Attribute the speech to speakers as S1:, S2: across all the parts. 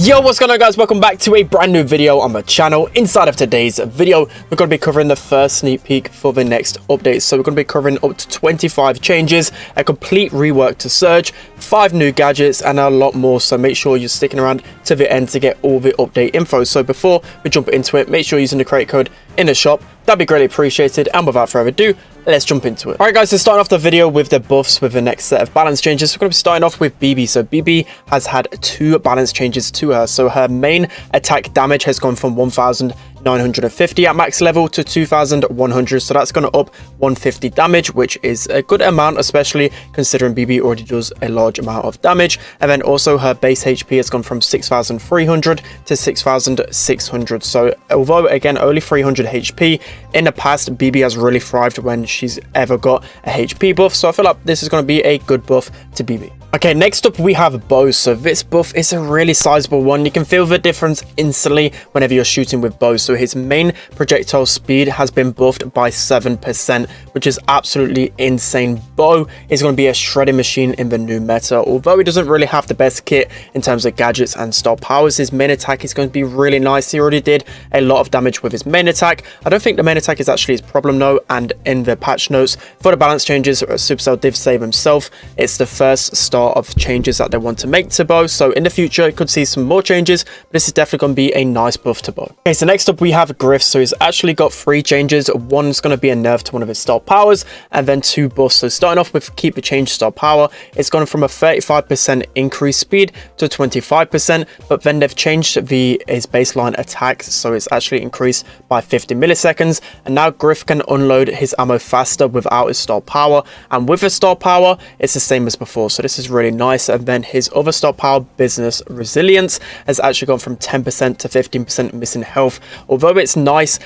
S1: Yo, what's going on, guys? Welcome back to a brand new video on the channel. Inside of today's video, we're going to be covering the first sneak peek for the next update. So we're going to be covering up to 25 changes, a complete rework to Surge, 5 new gadgets, and a lot more. So make sure you're sticking around to the end to get all the update info. So before we jump into it, make sure you're using the create code in the shop. That'd be greatly appreciated. And without further ado, let's jump into it. All right, guys, so starting off the video with the buffs with the next set of balance changes. We're going to be starting off with BB. So BB has had 2 balance changes to her. So her main attack damage has gone from 1,950 at max level to 2,100. So that's going to up 150 damage, which is a good amount, especially considering BB already does a large amount of damage. And then also her base HP has gone from 6,300 to 6,600. So although again only 300 HP, in the past BB has really thrived when she's ever got a HP buff. So I feel like this is going to be a good buff to BB. Okay, next up we have bows. So this buff is a really sizable one. You can feel the difference instantly whenever you're shooting with bows. So his main projectile speed has been buffed by 7%, which is absolutely insane. Bow is going to be a shredding machine in the new meta. Although he doesn't really have the best kit in terms of gadgets and star powers, his main attack is going to be really nice. He already did a lot of damage with his main attack. I don't think the main attack is actually his problem though, and in the patch notes for the balance changes, Supercell did say himself it's the first start of changes that they want to make to bow. So in the future you could see some more changes, but this is definitely going to be a nice buff to bow. Okay, so next up we have Griff. So he's actually got 3 changes. One's going to be a nerf to one of his star powers, and then 2 buffs. So starting off with keep the change star power, it's gone from a 35% increased speed to 25%, but then they've changed his baseline attack, so it's actually increased by 50 milliseconds, and now Griff can unload his ammo faster without his star power, and with his star power it's the same as before. So this is really nice. And then his other star power, business resilience, has actually gone from 10% to 15% missing health. Although it's nice,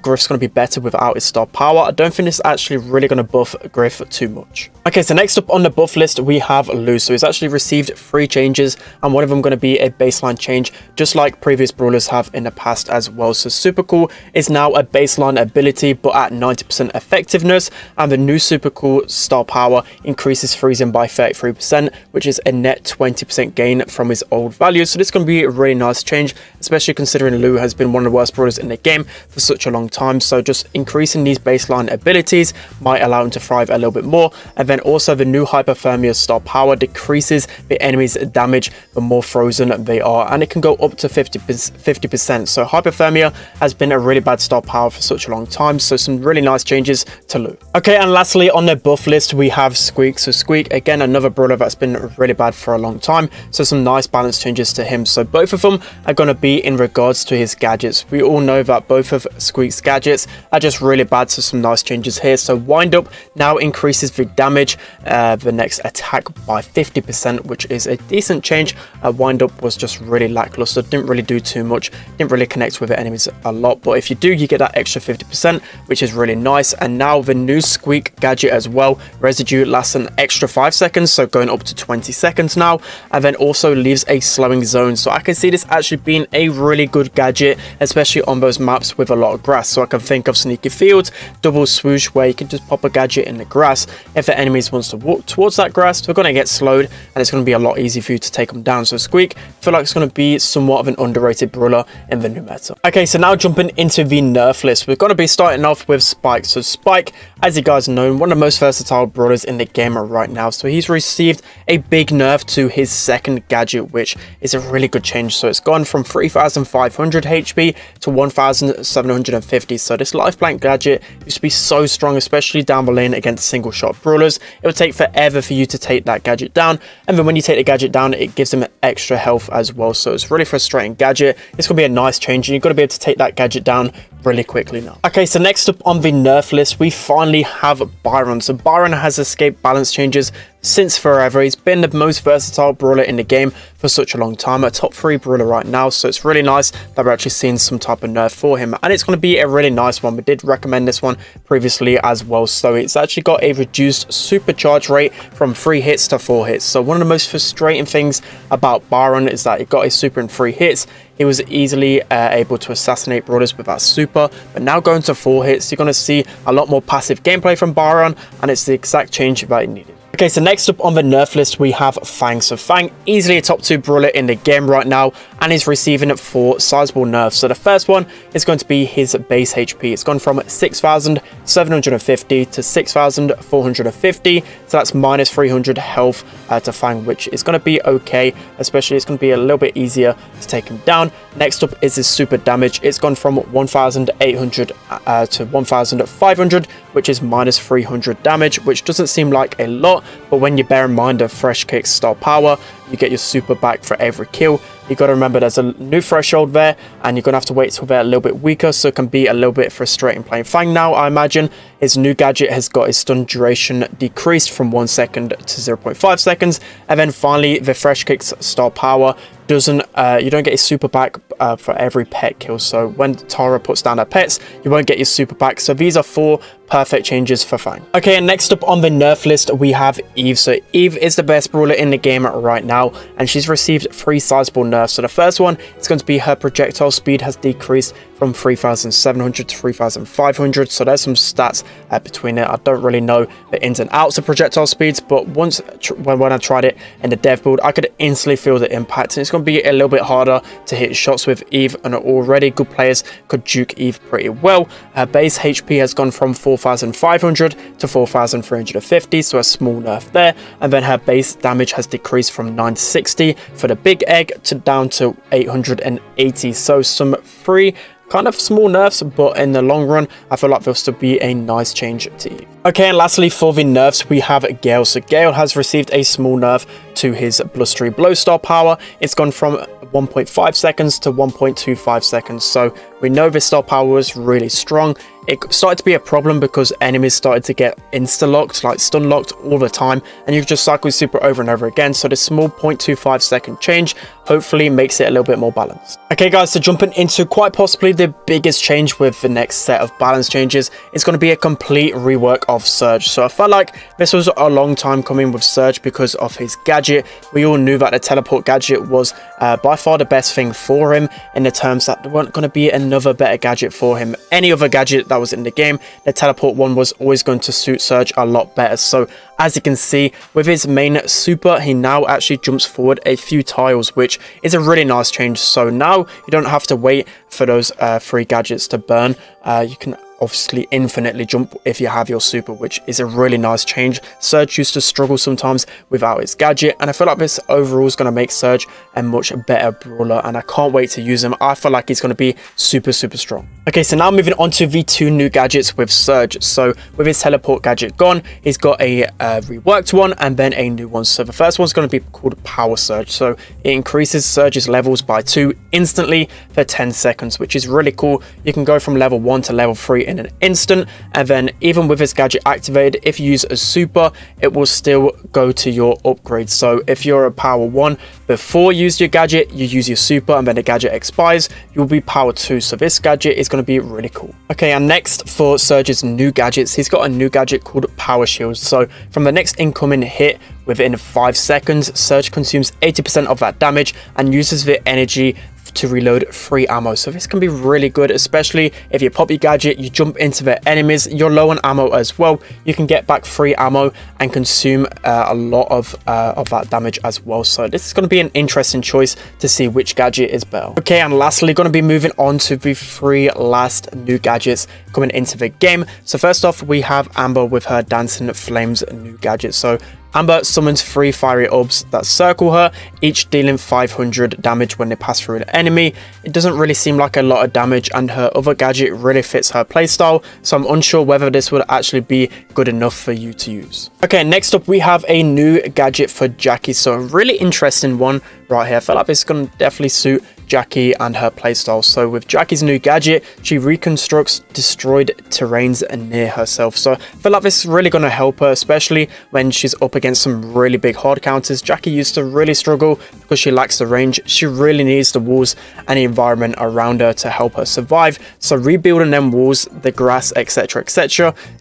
S1: Griff's going to be better without his star power. I don't think it's actually really going to buff Griff too much. Okay, so next up on the buff list we have Lou. So he's actually received 3 changes, and one of them going to be a baseline change, just like previous brawlers have in the past as well. So super cool is now a baseline ability but at 90% effectiveness, and the new super cool star power increases freezing by 33%, which is a net 20% gain from his old value. So this is going to be a really nice change, especially considering Lou has been one of the worst brawlers in the game for such a long time. So just increasing these baseline abilities might allow him to thrive a little bit more. And then also the new hypothermia star power decreases the enemy's damage the more frozen they are, and it can go up to 50%. So hypothermia has been a really bad star power for such a long time. So some really nice changes to Lou. Okay, and lastly on the buff list we have Squeak. So Squeak, again, another brawler that's been really bad for a long time, so some nice balance changes to him. So both of them are going to be in regards to his gadgets. We all know that both of Squeak's gadgets are just really bad, so some nice changes here. So wind up now increases the damage, the next attack by 50%, which is a decent change. Wind up was just really lackluster, didn't really do too much, didn't really connect with the enemies a lot, but if you do, you get that extra 50%, which is really nice. And now the new Squeak gadget as well, residue lasts an extra 5 seconds, so going up to 20 seconds now, and then also leaves a slowing zone. So I can see this actually being a really good gadget, especially on those maps with a lot of grass. So I can think of Sneaky Fields, double swoosh, where you can just pop a gadget in the grass. If the enemies wants to walk towards that grass, they're going to get slowed, and it's going to be a lot easier for you to take them down. So Squeak, I feel like it's going to be somewhat of an underrated brawler in the new meta. Okay, so now jumping into the nerf list, we're going to be starting off with Spike. So Spike, as you guys know, one of the most versatile brawlers in the game right now. So he's received a big nerf to his second gadget, which is a really good change. So it's gone from 3,500 HP to 1,750. So this life blank gadget used to be so strong, especially down the lane against single shot brawlers. It would take forever for you to take that gadget down, and then when you take the gadget down, it gives them extra health as well. So it's really frustrating gadget. It's gonna be a nice change, and you've got to be able to take that gadget down really quickly now. Okay, so next up on the nerf list we finally have Byron. So Byron has escaped balance changes since forever. He's been the most versatile brawler in the game for such a long time, a top 3 brawler right now. So it's really nice that we're actually seeing some type of nerf for him, and it's going to be a really nice one. We did recommend this one previously as well. So it's actually got a reduced supercharge rate from 3 hits to 4 hits. So one of the most frustrating things about Byron is that it got a super in 3 hits. He was easily able to assassinate brawlers with that super, but now going to 4 hits, you're going to see a lot more passive gameplay from Byron, and it's the exact change that he needed. Okay, so next up on the nerf list, we have Fang. So Fang, easily a top 2 brawler in the game right now, and is receiving 4 sizable nerfs. So the first one is going to be his base HP. It's gone from 6,750 to 6,450. So that's minus 300 health to Fang, which is going to be okay, especially it's going to be a little bit easier to take him down. Next up is his super damage. It's gone from 1,800 to 1,500, which is minus 300 damage, which doesn't seem like a lot, but when you bear in mind the fresh kick star power, you get your super back for every kill. You got to remember there's a new threshold there, and you're going to have to wait till they're a little bit weaker, so it can be a little bit frustrating playing Fang now. I imagine his new gadget has got his stun duration decreased from 1 second to 0.5 seconds, and then finally the fresh kicks star power doesn't you don't get your super back for every pet kill. So when Tara puts down her pets, you won't get your super back. So these are 4 perfect changes for Fang. Okay, and next up on the nerf list, we have Eve. So Eve is the best brawler in the game right now, and she's received 3 sizable nerfs. So the first one is going to be her projectile speed has decreased from 3,700 to 3,500. So there's some stats between it. I don't really know the ins and outs of projectile speeds, but when I tried it in the dev build, I could instantly feel the impact, and it's going to be a little bit harder to hit shots with Eve, and already good players could juke Eve pretty well. Her base HP has gone from 4,500 to 4,350, so a small nerf there, and then her base damage has decreased from 960 for the big egg to down to 880. So some 3 kind of small nerfs, but in the long run, I feel like there'll still be a nice change to Eve. Okay, and lastly for the nerfs, we have Gale. So Gale has received a small nerf to his blustery blow star power. It's gone from 1.5 seconds to 1.25 seconds. So we know this star power was really strong. It started to be a problem because enemies started to get insta-locked, like stun-locked all the time, and you just cycle super over and over again. So this small 0.25 second change hopefully makes it a little bit more balanced. Okay guys, so jumping into quite possibly the biggest change with the next set of balance changes, it's going to be a complete rework of Surge. So I felt like this was a long time coming with Surge because of his gadget. We all knew that the teleport gadget was by far the best thing for him, in the terms that there weren't going to be another better gadget for him. Any other gadget that was in the game, the teleport one was always going to suit Surge a lot better. So as you can see, with his main super, he now actually jumps forward a few tiles, which is a really nice change. So now you don't have to wait for those 3 gadgets to burn. You can obviously infinitely jump if you have your super, which is a really nice change. Surge used to struggle sometimes without his gadget, and I feel like this overall is going to make Surge a much better brawler, and I can't wait to use him. I feel like he's going to be super strong. Okay, so now moving on to the 2 new gadgets with Surge. So with his teleport gadget gone, he's got a reworked one and then a new one. So the first one's going to be called Power Surge. So it increases Surge's levels by 2 instantly for 10 seconds, which is really cool. You can go from level 1 to level 3 in an instant, and then even with his gadget activated, if you use a super, it will still go to your upgrade. So if you're a power 1 before you use your gadget, you use your super, and then the gadget expires, you'll be power 2. So this gadget is going to be really cool. Okay, and next for Surge's new gadgets, he's got a new gadget called Power Shield. So from the next incoming hit within 5 seconds, Surge consumes 80% of that damage and uses the energy to reload free ammo. So this can be really good, especially if you pop your gadget, you jump into the enemies, you're low on ammo as well, you can get back free ammo and consume a lot of that damage as well. So this is going to be an interesting choice to see which gadget is better. Okay, and lastly, going to be moving on to the 3 last new gadgets coming into the game. So first off, we have Amber with her Dancing Flames new gadget. So Amber summons 3 fiery orbs that circle her, each dealing 500 damage when they pass through an enemy. It doesn't really seem like a lot of damage, and her other gadget really fits her playstyle, so I'm unsure whether this would actually be good enough for you to use. Okay, next up we have a new gadget for Jackie. So a really interesting one right here. I feel like this is going to definitely suit Jackie and her playstyle. So with Jackie's new gadget, she reconstructs destroyed terrains near herself. So I feel like this is really going to help her, especially when she's up against some really big hard counters. Jackie used to really struggle because she lacks the range. She really needs the walls and the environment around her to help her survive. So rebuilding them walls, the grass, etc,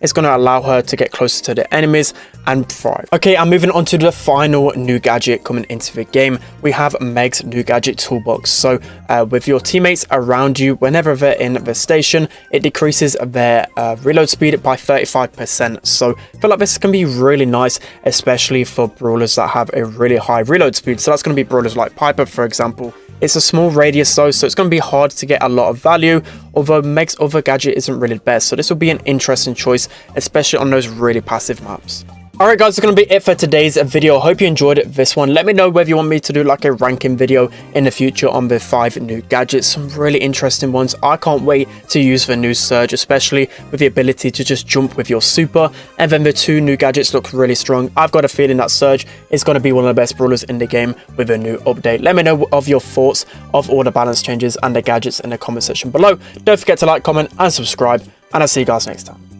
S1: is going to allow her to get closer to the enemies and thrive. Okay, I'm moving on to the final new gadget coming into the game. We have Meg's new gadget toolbox. So So with your teammates around you, whenever they're in the station, it decreases their reload speed by 35%. So I feel like this can be really nice, especially for brawlers that have a really high reload speed. So that's going to be brawlers like Piper, for example. It's a small radius though, so it's going to be hard to get a lot of value, although Meg's other gadget isn't really the best. So this will be an interesting choice, especially on those really passive maps. Alright guys, that's going to be it for today's video. Hope you enjoyed this one. Let me know whether you want me to do like a ranking video in the future on the 5 new gadgets. Some really interesting ones. I can't wait to use the new Surge, especially with the ability to just jump with your super. And then the 2 new gadgets look really strong. I've got a feeling that Surge is going to be one of the best brawlers in the game with a new update. Let me know of your thoughts of all the balance changes and the gadgets in the comment section below. Don't forget to like, comment and subscribe, and I'll see you guys next time.